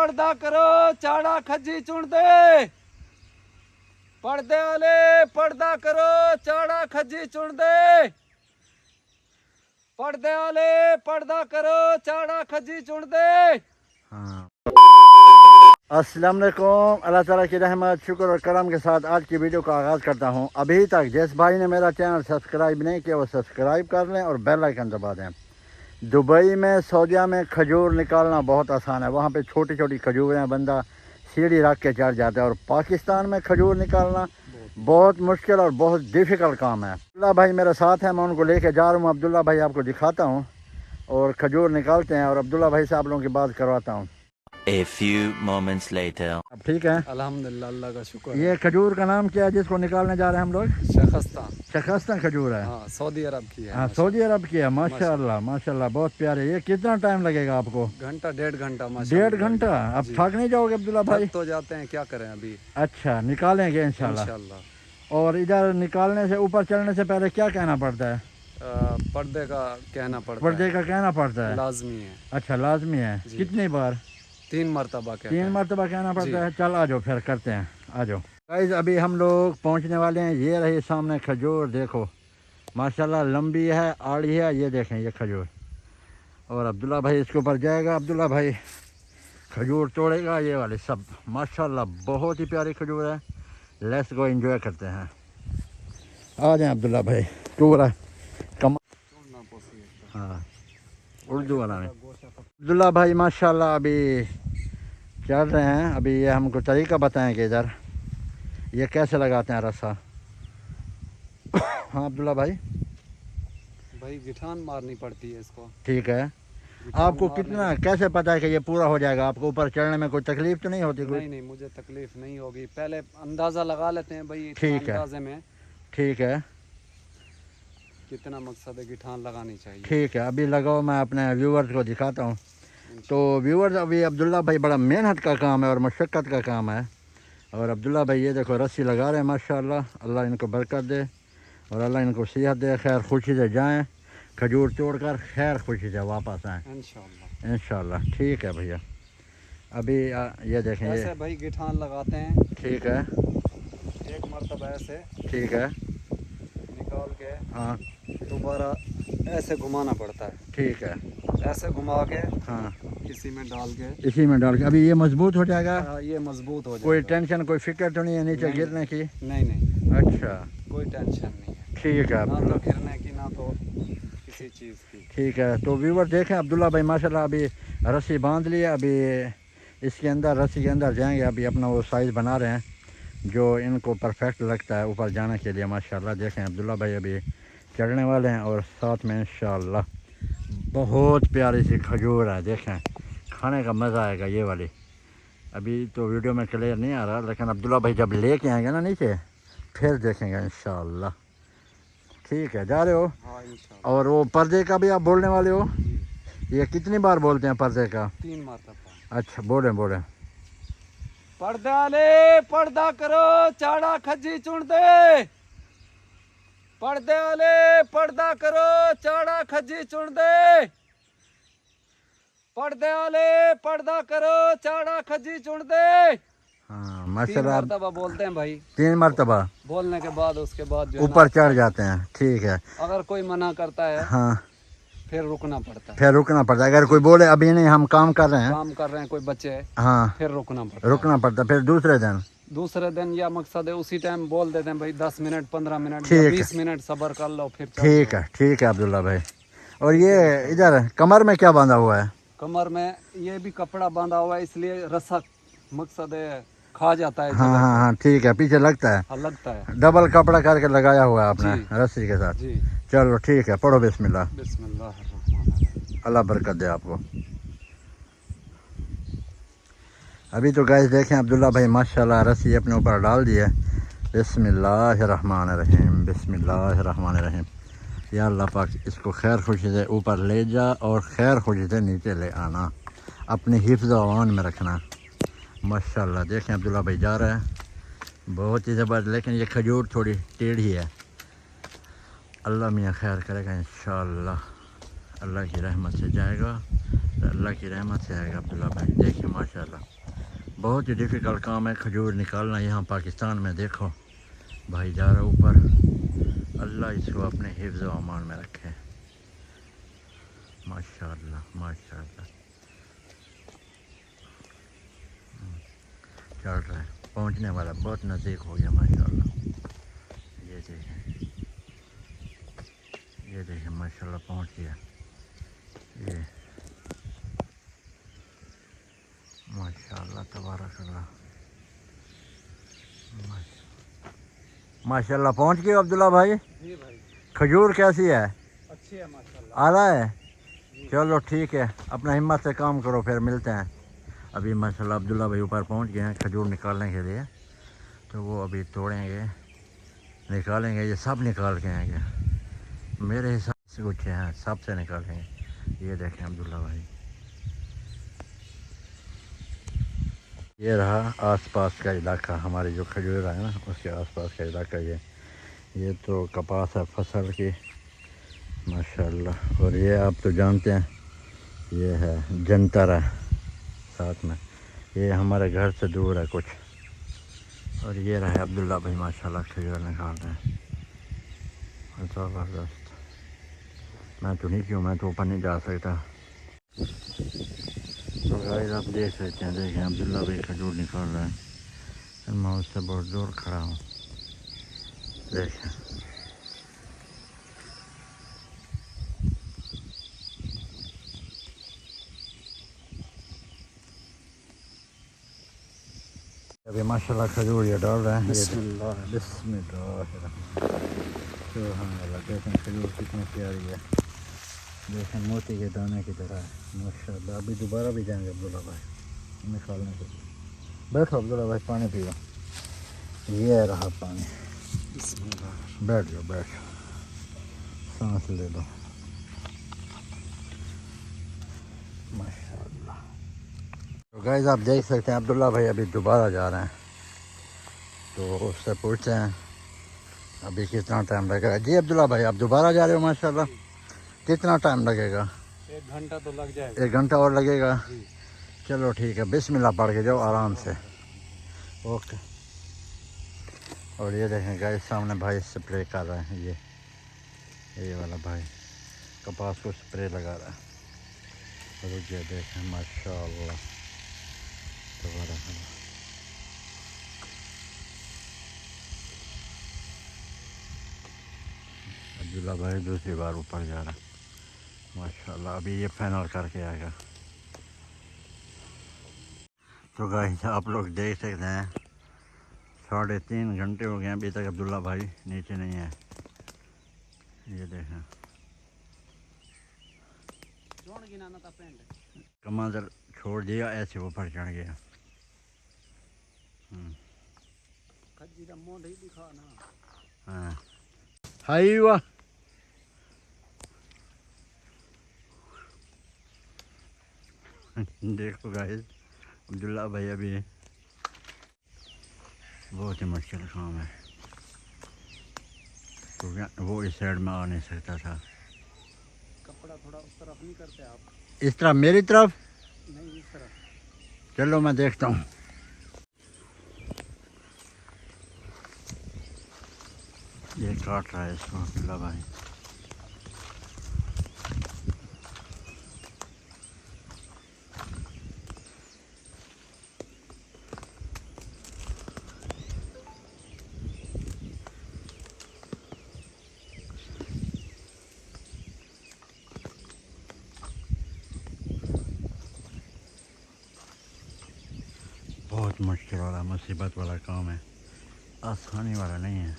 पर्दा करो चाड़ा खजी चुन दे। पर्दे वाले पर्दा करो चाड़ा खजी चुन दे। पर्दे वाले पर्दा करो चाड़ा खजी चुन दे। हाँ। अस्सलाम वालेकुम। अल्लाह ताला की रहमत शुक्र और करम के साथ आज की वीडियो का आगाज़ करता हूँ। अभी तक जिस भाई ने मेरा चैनल सब्सक्राइब नहीं किया वो सब्सक्राइब कर लें और बेल आइकन दबा दें। दुबई में सऊदीया में खजूर निकालना बहुत आसान है। वहाँ पे छोटी छोटी खजूरें हैं, बंदा सीढ़ी रख के चढ़ जाता है। और पाकिस्तान में खजूर निकालना बहुत मुश्किल और बहुत डिफ़िकल्ट काम है। अब्दुल्ला भाई मेरे साथ हैं, मैं उनको लेके जा रहा हूँ। अब्दुल्ला भाई आपको दिखाता हूँ और खजूर निकालते हैं और अब्दुल्ला भाई से आप लोगों की बात करवाता हूँ। A few moments later. अब ठीक है। अल्हम्दुलिल्लाह, अल्लाह का शुक्र। ये खजूर का नाम क्या है जिसको निकालने जा रहे हैं हम लोग? शखस्ता। शखस्ता खजूर है। हाँ, सऊदी अरब की है। हाँ, सऊदी अरब की है। माशाल्लाह माशाल्लाह, बहुत प्यारे। ये कितना टाइम लगेगा आपको? घंटा 1.5 घंटा। 1.5 घंटा। अब थक नहीं जाओगे अब्दुल्ला भाई? तो जाते हैं, क्या करें अभी। अच्छा, निकालेंगे इंशाल्लाह। और इधर निकालने से ऊपर चढ़ने से पहले क्या कहना पड़ता है? पर्दे का कहना पड़ता पर्दे का कहना पड़ता है, लाजमी है। अच्छा लाजमी है। कितनी बार? 3 मरतबा कहते 3 हैं। मरतबा कहना पड़ता है। चल आ जाओ फिर करते हैं, आ जाओ गाइस। अभी हम लोग पहुंचने वाले हैं। ये रही सामने खजूर, देखो माशाल्लाह लंबी है, आड़ी है। ये देखें ये खजूर। और अब्दुल्ला भाई इसके ऊपर जाएगा। अब्दुल्ला भाई खजूर तोड़ेगा। ये वाले सब माशाल्लाह बहुत ही प्यारी खजूर है। लेट्स गो एंजॉय करते हैं। आ जाए अब्दुल्ला भाई, पूरा कम। हाँ, उर्दू वाला में। अब्दुल्ला भाई माशाल्लाह अभी चल रहे हैं। अभी ये हमको तरीका बताएंगे इधर ये कैसे लगाते हैं रस्सा। हाँ अब्दुल्ला भाई गिठान मारनी पड़ती है इसको। ठीक है। आपको कितना कैसे पता है कि ये पूरा हो जाएगा? आपको ऊपर चढ़ने में कोई तकलीफ तो नहीं होती? कोई नहीं, मुझे तकलीफ नहीं होगी। पहले अंदाज़ा लगा लेते हैं भाई। ठीक है, अंदाजे में ठीक है, कितना मकसद है, गिठान लगानी चाहिए। ठीक है। अभी लगाओ, मैं अपने व्यूवर्स को दिखाता हूँ। तो व्यूवर्स, अभी अब्दुल्ला भाई बड़ा मेहनत का काम है और मशक्क़त का काम है। और अब्दुल्ला भाई ये देखो रस्सी लगा रहे हैं माशाल्लाह। अल्लाह इनको बरकत दे और अल्लाह इनको सेहत दे, खैर खुशी से जाएं, खजूर तोड़कर खैर खुशी से वापस आएँ इंशाल्लाह। इंशाल्लाह। ठीक है भैया। अभी ये देखें ऐसे ये भाई गिठान लगाते हैं। ठीक है, एक मरतबा ऐसे ठीक है, निकाल के हाँ दोबारा ऐसे घुमाना पड़ता है। ठीक है, ऐसे घुमा के हाँ इसी में डाल के, इसी में डाल के। अभी ये मजबूत हो जाएगा? ये मजबूत हो कोई जाएगा। टेंशन कोई फिक्र तो नहीं है नीचे नहीं, गिरने की? नहीं, अच्छा, कोई टेंशन नहीं है। ठीक है ना तो अब्दुल्ला, गिरने की ना तो किसी चीज़ की। ठीक है। तो व्यूवर देखें अब्दुल्ला भाई माशाल्लाह अभी रस्सी बांध लिया। अभी इसके अंदर रस्सी के अंदर जाएंगे। अभी अपना वो साइज़ बना रहे हैं जो इनको परफेक्ट लगता है ऊपर जाने के लिए। माशाल्लाह देखें अब्दुल्ला भाई अभी चढ़ने वाले हैं और साथ में इंशाल्लाह बहुत प्यारी सी खजूर है। देखें खाने का मज़ा आएगा ये वाली। अभी तो वीडियो में क्लियर नहीं आ रहा, लेकिन अब्दुल्ला भाई जब लेके आएंगे ना नीचे फिर देखेंगे इंशाल्लाह। ठीक है, जा रहे हो? हाँ इंशाल्लाह। और वो पर्दे का भी आप बोलने वाले हो? ये कितनी बार बोलते हैं पर्दे का? 3 मरतबा। अच्छा, बोले बोले। पर्दा वाले पर्दा करो चाड़ा खजी चुन दे। पर्दे वाले पर्दा करो चाड़ा खजी चुन दे। पर्दे वाले पर्दा करो चाड़ा खजी चुन दे। हाँ 3 माशाल्लाह। मरतबा बोलते हैं भाई। 3 मरतबा बोलने के बाद उसके बाद जो है ऊपर ना, चढ़ जाते हैं। ठीक है। अगर कोई मना करता है हाँ, फिर रुकना पड़ता है। फिर रुकना पड़ता है। अगर कोई बोले अभी नहीं हम काम कर रहे हैं, काम कर रहे हैं कोई बच्चे, हाँ फिर रुकना पड़ता है। रुकना पड़ता है। फिर दूसरे दिन या मकसद है उसी टाइम बोल देते हैं भाई 10 मिनट 15 मिनट ठीक या है। 20 मिनट सब्र कर लो फिर चल ठीक है, ठीक है अब्दुल्ला भाई। और ये इधर कमर में क्या बांधा हुआ है? कमर में ये भी कपड़ा बांधा हुआ है, इसलिए रस्सा मकसद है खा जाता है। हाँ जगह हाँ हाँ, ठीक है, पीछे लगता है। हाँ, लगता है। डबल कपड़ा करके लगाया हुआ है आपने जी। रस्सी के साथ। जी चलो ठीक है, पढ़ो बिस्मिल्लाह। बिस्मिल्लाह। अल्लाह बरकत दे आपको। अभी तो गाइस देखें अब्दुल्ला भाई माशाल्लाह रस्सी अपने ऊपर डाल दी है। बिस्मिल्लाहिर्रहमानिर्रहीम, बिस्मिल्लाहिर्रहमानिर्रहीम। या अल्लाह पाक इसको खैर खुशी से ऊपर ले जा और खैर खुशी से नीचे ले आना, अपनी हिफ्ज़ अमान में रखना। माशाल्लाह देखें अब्दुल्ला भाई जा रहा है, बहुत ही ज़बरदस्त। लेकिन ये खजूर थोड़ी टेढ़ी है। अल्लाह मियाँ खैर करेगा इंशाअल्लाह, अल्लाह की रहमत से जाएगा। अल्लाह की रहमत से आएगा अब्दुल्ला भाई। देखिए माशाल्लाह बहुत ही डिफ़िकल्ट काम है खजूर निकालना यहाँ पाकिस्तान में। देखो भाई जा रहा ऊपर, अल्लाह इसको अपने हिफ्ज़ व अमान में रखे। माशाल्लाह माशाल्लाह चल रहा है, पहुँचने वाला बहुत नज़दीक हो गया माशाल्लाह। ये देखें माशाल्लाह पहुँच गया। ये माशाल्लाह तबारकल्लाह माशाल्लाह पहुँच गए अब्दुल्ला भाई। जी भाई खजूर कैसी है? अच्छी है माशाल्लाह। आ रहा है? चलो ठीक है, अपना हिम्मत से काम करो, फिर मिलते हैं। अभी माशाल्लाह अब्दुल्ला भाई ऊपर पहुँच गए हैं खजूर निकालने के लिए, तो वो अभी तोड़ेंगे निकालेंगे। ये सब निकाल के आएंगे मेरे हिसाब से, कुछ हैं सब से निकालेंगे। ये देखें अब्दुल्ला भाई, ये रहा आसपास का इलाका, हमारे जो खजूर है ना उसके आसपास का इलाका। ये तो कपास है फसल की माशाल्लाह। और ये आप तो जानते हैं ये है जंतर है साथ में, ये हमारे घर से दूर है कुछ। और ये रहे अब्दुल्ला भाई माशाल्लाह खजूर निकाल रहे हैं। ज़बरदस्त। मैं तो नहीं क्यों, मैं तो ऊपर नहीं जा सकता। तो गाइस आप देख सकते हैं, देखें अब्दुल्ला भाई खजूर निकाल रहे हैं। मैं उससे बहुत दूर खड़ा हूँ, देखें। अभी माशाल्लाह खजूर ये डाल रहे हैं। बिस्मिल्लाह देखें खजूर कितनी प्यारी है, देखें मोती के दाने की तरह है माशाल्लाह। अभी दोबारा भी जाएंगे अब्दुल्ला भाई निकालने के लिए। बैठो अब्दुल्ला भाई पानी पियो। ये रहा पानी, बैठ जाओ बैठ जाओ, सांस ले लो माशाल्लाह। तो गाइस आप देख सकते हैं अब्दुल्ला भाई अभी दोबारा जा रहे हैं, तो उससे पूछते हैं अभी कितना टाइम लगेगा। जी अब्दुल्ला भाई आप दोबारा जा रहे हो माशाल्लाह, कितना टाइम लगेगा? 1 घंटा तो लग जाएगा। 1 घंटा और लगेगा? चलो ठीक है, बिस्मिल्लाह पढ़ के जाओ आराम से। ओके। और ये देखें गाइस सामने भाई स्प्रे कर रहे हैं, ये वाला भाई कपास को स्प्रे लगा रहा है। रुक ये देखें माशाल्लाह तबारकल्लाह। अब्दुल्ला भाई दूसरी बार ऊपर जा रहा है माशाल्लाह। अभी ये फाइनल करके आएगा। तो गाइस आप लोग देख सकते हैं 3.5 घंटे हो गए अभी तक अब्दुल्ला भाई नीचे नहीं है। ये देखें कमांडर छोड़ दिया, ऐसे ऊपर चढ़ गया। हाँ हाई हुआ। देखो गाइस अब्दुल्ला भाई अभी बहुत ही मुश्किल काम है, क्योंकि वो इस साइड में आ नहीं सकता था। कपड़ा थोड़ा उस तरफ नहीं करते आप? इस तरफ, मेरी तरफ नहीं इस तरफ। चलो मैं देखता हूँ। ये काट रहा है इसको अब्दुल्ला भाई। बहुत मुश्किल वाला मुसीबत वाला काम है, आसानी वाला नहीं है।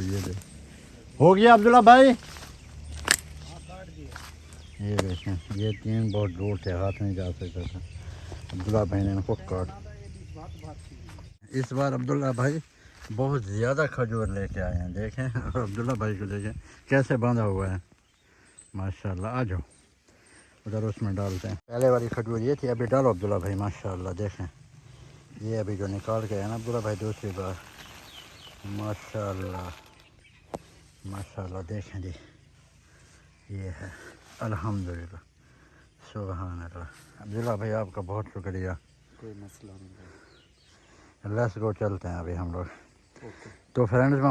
ये दे हो गया अब्दुल्ला भाई। ये देखें ये 3 बहुत दूर थे, हाथ नहीं जा सकता था। अब्दुल्ला भाई ने इनको काट। इस बार अब्दुल्ला भाई बहुत ज़्यादा खजूर लेके आए हैं, देखें। और अब्दुल्ला भाई को देखें कैसे बांधा हुआ है, माशाल्लाह। आ जाओ उधर उसमें डालते हैं। पहले वाली खजूर ये थी, अभी डालो अब्दुल्ला भाई। माशाल्लाह देखें, ये अभी जो निकाल के है ना अब्दुल्ला भाई दूसरी बार। माशाल्लाह माशाल्लाह देखें जी, ये है। अल्हम्दुलिल्लाह, सुभान अल्लाह। अब्दुल्ला भाई आपका बहुत शुक्रिया। कोई मसला नहीं। लेट्स गो, चलते हैं अभी हम लोग। तो फ्रेंड्स मैं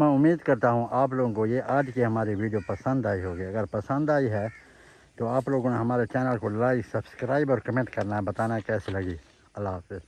उम्मीद करता हूँ आप लोगों को ये आज की हमारी वीडियो पसंद आई होगी। अगर पसंद आई है तो आप लोगों ने हमारे चैनल को लाइक, सब्सक्राइब और कमेंट करना है, बताना है कैसी लगी। अल्लाह हाफ़िज़।